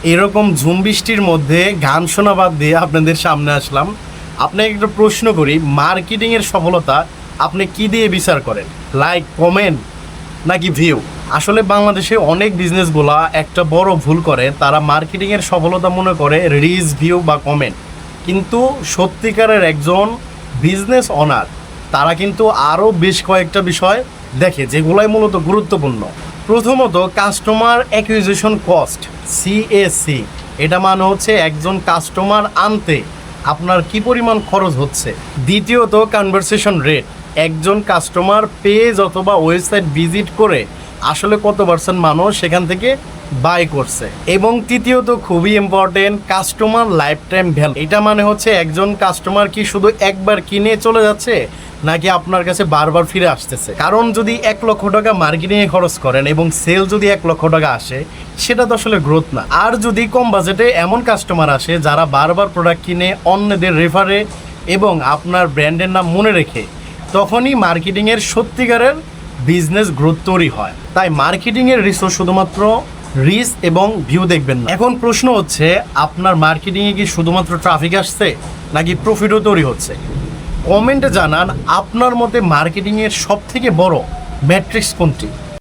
এরকম ঝুম বৃষ্টির মধ্যে গান শোনা বাদ দিয়ে আপনাদের সামনে আসলাম। আপনাকে একটা প্রশ্ন করি, মার্কেটিংয়ের সফলতা আপনি কি দিয়ে বিচার করেন? লাইক, কমেন্ট নাকি ভিউ? আসলে বাংলাদেশে অনেক বিজনেসগুলা একটা বড় ভুল করে, তারা মার্কেটিংয়ের সফলতা মনে করে রিচ, ভিউ বা কমেন্ট। কিন্তু সত্যিকারের একজন বিজনেস ওনার তারা কিন্তু আরও বেশ কয়েকটা বিষয় দেখে, যেগুলোই মূলত গুরুত্বপূর্ণ। প্রথমত, কাস্টমার অ্যাকুইজিশন কস্ট, সিএসি। এটা মানে হচ্ছে একজন কাস্টমার আনতে আপনার কি পরিমাণ খরচ হচ্ছে। দ্বিতীয়ত, কনভারসেশন রেট, একজন কাস্টমার পেজ অথবা ওয়েবসাইট ভিজিট করে আসলে কত পার্সেন্ট মানুষ সেখান থেকে বাই করছে। এবং তৃতীয়ত, খুবই important, customer life time value. এটা মানে হচ্ছে একজন কাস্টমার কি শুধু একবার কিনে চলে যাচ্ছে নাকি আপনার কাছে বারবার ফিরে আসতেছে। কারণ যদি 1 লক্ষ টাকা মার্কেটিংয়ে খরচ করেন এবং সেল যদি 1 লক্ষ টাকা আসে, সেটা তো আসলে গ্রোথ না। আর যদি কম বাজেটে এমন কাস্টমার আসে যারা বারবার প্রোডাক্ট কিনে অন্যদের রেফারে এবং আপনার ব্র্যান্ডের নাম মনে রেখে, তখনই মার্কেটিংয়ের সত্যিকারের বিজনেস গ্রোথ তৈরি হয়। তাই মার্কেটিংয়ের রিসোর্স শুধুমাত্র রিচ এবং ভিউ দেখবেন না। এখন প্রশ্ন হচ্ছে, আপনার মার্কেটিংয়ে কি শুধুমাত্র ট্রাফিক আসছে নাকি প্রফিটও তৈরি হচ্ছে? কমেন্টে জানান আপনার মতে মার্কেটিংয়ের সবথেকে বড় ম্যাট্রিক্স কোনটি।